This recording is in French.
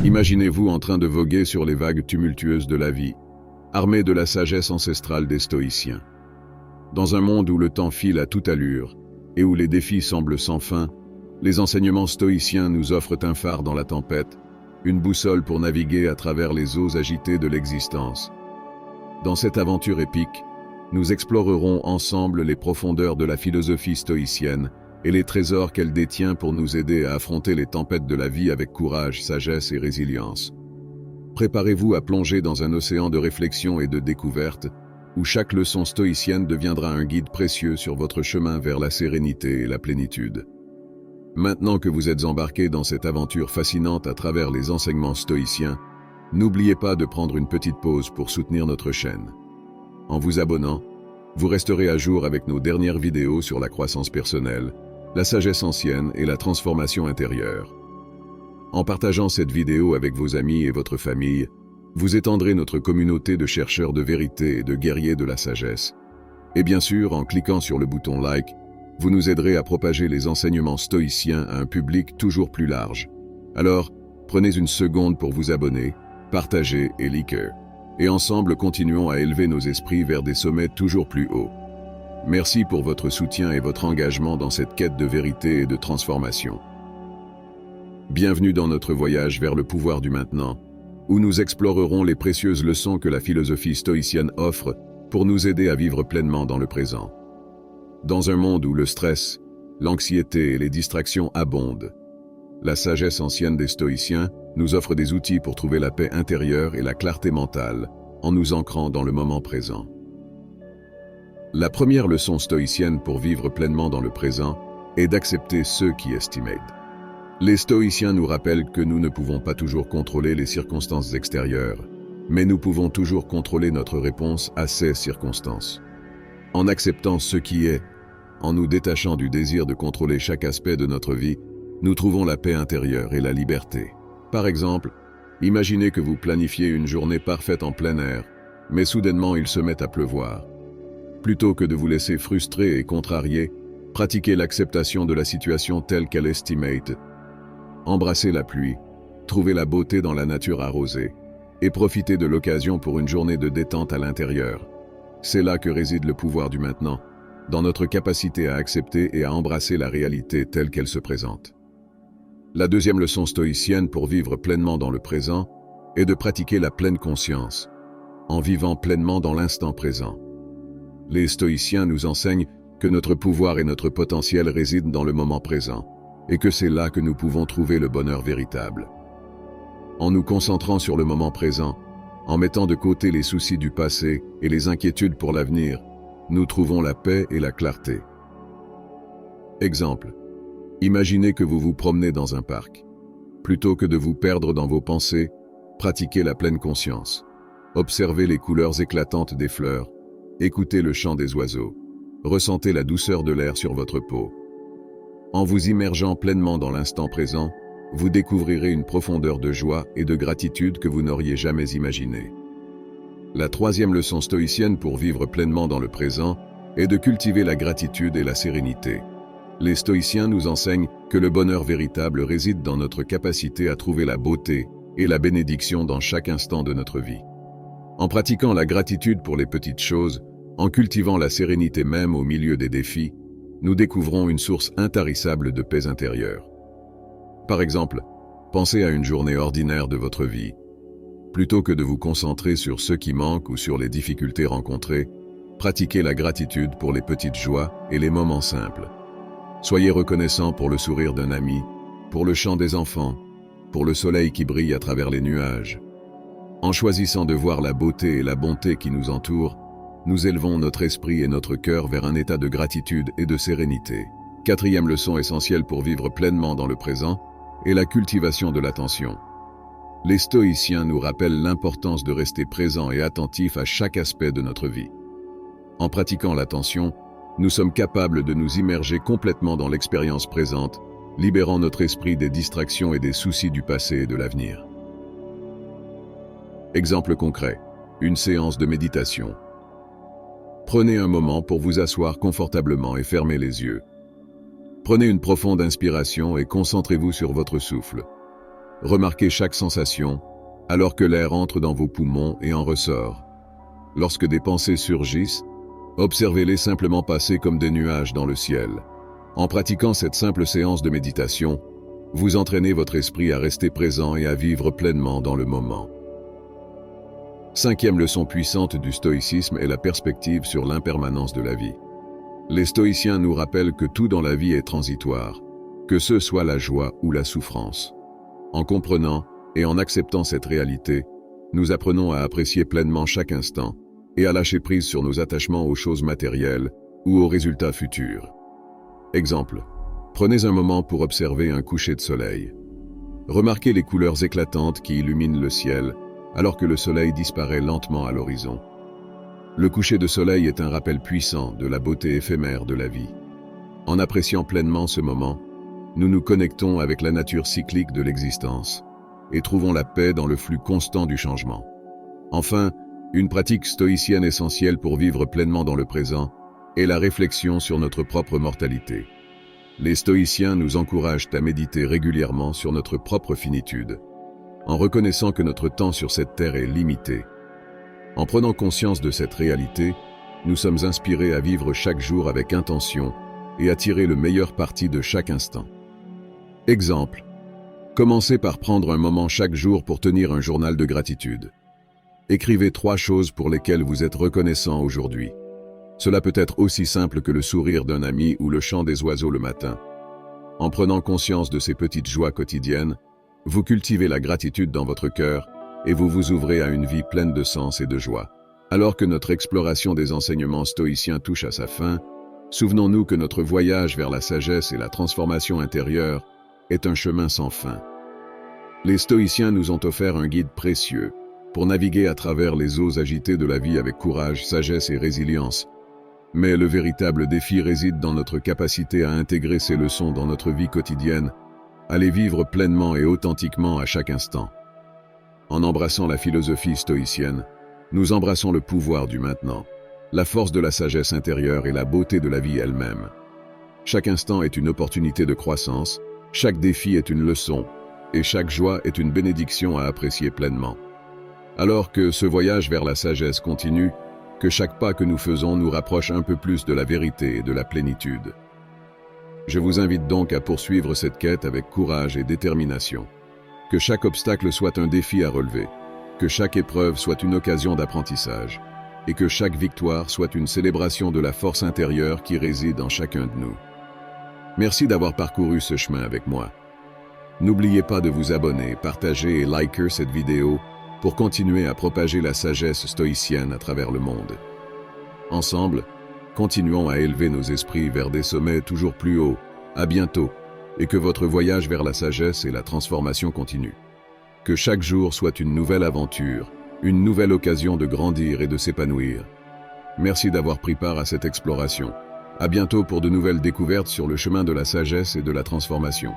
Imaginez-vous en train de voguer sur les vagues tumultueuses de la vie, armé de la sagesse ancestrale des stoïciens. Dans un monde où le temps file à toute allure et où les défis semblent sans fin, les enseignements stoïciens nous offrent un phare dans la tempête, une boussole pour naviguer à travers les eaux agitées de l'existence. Dans cette aventure épique, nous explorerons ensemble les profondeurs de la philosophie stoïcienne et les trésors qu'elle détient pour nous aider à affronter les tempêtes de la vie avec courage, sagesse et résilience. Préparez-vous à plonger dans un océan de réflexion et de découverte, où chaque leçon stoïcienne deviendra un guide précieux sur votre chemin vers la sérénité et la plénitude. Maintenant que vous êtes embarqués dans cette aventure fascinante à travers les enseignements stoïciens, n'oubliez pas de prendre une petite pause pour soutenir notre chaîne. En vous abonnant, vous resterez à jour avec nos dernières vidéos sur la croissance personnelle, la sagesse ancienne et la transformation intérieure. En partageant cette vidéo avec vos amis et votre famille, vous étendrez notre communauté de chercheurs de vérité et de guerriers de la sagesse. Et bien sûr, en cliquant sur le bouton like, vous nous aiderez à propager les enseignements stoïciens à un public toujours plus large. Alors, prenez une seconde pour vous abonner, partager et liker. Et ensemble, continuons à élever nos esprits vers des sommets toujours plus hauts. Merci pour votre soutien et votre engagement dans cette quête de vérité et de transformation. Bienvenue dans notre voyage vers le pouvoir du maintenant, où nous explorerons les précieuses leçons que la philosophie stoïcienne offre pour nous aider à vivre pleinement dans le présent. Dans un monde où le stress, l'anxiété et les distractions abondent, la sagesse ancienne des stoïciens nous offre des outils pour trouver la paix intérieure et la clarté mentale en nous ancrant dans le moment présent. La première leçon stoïcienne pour vivre pleinement dans le présent est d'accepter ceux qui estimate. Les stoïciens nous rappellent que nous ne pouvons pas toujours contrôler les circonstances extérieures, mais nous pouvons toujours contrôler notre réponse à ces circonstances. En acceptant ce qui est, en nous détachant du désir de contrôler chaque aspect de notre vie, nous trouvons la paix intérieure et la liberté. Par exemple, imaginez que vous planifiez une journée parfaite en plein air, mais soudainement il se met à pleuvoir. Plutôt que de vous laisser frustrer et contrarier, pratiquez l'acceptation de la situation telle qu'elle estimate. Embrassez la pluie, trouvez la beauté dans la nature arrosée, et profitez de l'occasion pour une journée de détente à l'intérieur. C'est là que réside le pouvoir du maintenant, dans notre capacité à accepter et à embrasser la réalité telle qu'elle se présente. La deuxième leçon stoïcienne pour vivre pleinement dans le présent est de pratiquer la pleine conscience, en vivant pleinement dans l'instant présent. Les stoïciens nous enseignent que notre pouvoir et notre potentiel résident dans le moment présent, et que c'est là que nous pouvons trouver le bonheur véritable. En nous concentrant sur le moment présent, en mettant de côté les soucis du passé et les inquiétudes pour l'avenir, nous trouvons la paix et la clarté. Exemple. Imaginez que vous vous promenez dans un parc. Plutôt que de vous perdre dans vos pensées, pratiquez la pleine conscience. Observez les couleurs éclatantes des fleurs, écoutez le chant des oiseaux, ressentez la douceur de l'air sur votre peau. En vous immergeant pleinement dans l'instant présent, vous découvrirez une profondeur de joie et de gratitude que vous n'auriez jamais imaginée. La troisième leçon stoïcienne pour vivre pleinement dans le présent est de cultiver la gratitude et la sérénité. Les stoïciens nous enseignent que le bonheur véritable réside dans notre capacité à trouver la beauté et la bénédiction dans chaque instant de notre vie. En pratiquant la gratitude pour les petites choses, en cultivant la sérénité même au milieu des défis, nous découvrons une source intarissable de paix intérieure. Par exemple, pensez à une journée ordinaire de votre vie. Plutôt que de vous concentrer sur ce qui manque ou sur les difficultés rencontrées, pratiquez la gratitude pour les petites joies et les moments simples. Soyez reconnaissant pour le sourire d'un ami, pour le chant des enfants, pour le soleil qui brille à travers les nuages. En choisissant de voir la beauté et la bonté qui nous entourent, nous élevons notre esprit et notre cœur vers un état de gratitude et de sérénité. Quatrième leçon essentielle pour vivre pleinement dans le présent est la cultivation de l'attention. Les stoïciens nous rappellent l'importance de rester présent et attentif à chaque aspect de notre vie. En pratiquant l'attention, nous sommes capables de nous immerger complètement dans l'expérience présente, libérant notre esprit des distractions et des soucis du passé et de l'avenir. Exemple concret, une séance de méditation. Prenez un moment pour vous asseoir confortablement et fermez les yeux. Prenez une profonde inspiration et concentrez-vous sur votre souffle. Remarquez chaque sensation, alors que l'air entre dans vos poumons et en ressort. Lorsque des pensées surgissent, observez-les simplement passer comme des nuages dans le ciel. En pratiquant cette simple séance de méditation, vous entraînez votre esprit à rester présent et à vivre pleinement dans le moment. Cinquième leçon puissante du stoïcisme est la perspective sur l'impermanence de la vie. Les stoïciens nous rappellent que tout dans la vie est transitoire, que ce soit la joie ou la souffrance. En comprenant et en acceptant cette réalité, nous apprenons à apprécier pleinement chaque instant et à lâcher prise sur nos attachements aux choses matérielles ou aux résultats futurs. Exemple, prenez un moment pour observer un coucher de soleil. Remarquez les couleurs éclatantes qui illuminent le ciel alors que le soleil disparaît lentement à l'horizon. Le coucher de soleil est un rappel puissant de la beauté éphémère de la vie. En appréciant pleinement ce moment, nous nous connectons avec la nature cyclique de l'existence et trouvons la paix dans le flux constant du changement. Enfin, une pratique stoïcienne essentielle pour vivre pleinement dans le présent est la réflexion sur notre propre mortalité. Les stoïciens nous encouragent à méditer régulièrement sur notre propre finitude, en reconnaissant que notre temps sur cette terre est limité. En prenant conscience de cette réalité, nous sommes inspirés à vivre chaque jour avec intention et à tirer le meilleur parti de chaque instant. Exemple, commencez par prendre un moment chaque jour pour tenir un journal de gratitude. Écrivez 3 choses pour lesquelles vous êtes reconnaissant aujourd'hui. Cela peut être aussi simple que le sourire d'un ami ou le chant des oiseaux le matin. En prenant conscience de ces petites joies quotidiennes, vous cultivez la gratitude dans votre cœur et vous vous ouvrez à une vie pleine de sens et de joie. Alors que notre exploration des enseignements stoïciens touche à sa fin, souvenons-nous que notre voyage vers la sagesse et la transformation intérieure est un chemin sans fin. Les stoïciens nous ont offert un guide précieux pour naviguer à travers les eaux agitées de la vie avec courage, sagesse et résilience. Mais le véritable défi réside dans notre capacité à intégrer ces leçons dans notre vie quotidienne, à les vivre pleinement et authentiquement à chaque instant. En embrassant la philosophie stoïcienne, nous embrassons le pouvoir du maintenant, la force de la sagesse intérieure et la beauté de la vie elle-même. Chaque instant est une opportunité de croissance, chaque défi est une leçon, et chaque joie est une bénédiction à apprécier pleinement. Alors que ce voyage vers la sagesse continue, que chaque pas que nous faisons nous rapproche un peu plus de la vérité et de la plénitude. Je vous invite donc à poursuivre cette quête avec courage et détermination. Que chaque obstacle soit un défi à relever, que chaque épreuve soit une occasion d'apprentissage, et que chaque victoire soit une célébration de la force intérieure qui réside en chacun de nous. Merci d'avoir parcouru ce chemin avec moi. N'oubliez pas de vous abonner, partager et liker cette vidéo pour continuer à propager la sagesse stoïcienne à travers le monde. Ensemble, continuons à élever nos esprits vers des sommets toujours plus hauts. À bientôt, et que votre voyage vers la sagesse et la transformation continue. Que chaque jour soit une nouvelle aventure, une nouvelle occasion de grandir et de s'épanouir. Merci d'avoir pris part à cette exploration. À bientôt pour de nouvelles découvertes sur le chemin de la sagesse et de la transformation.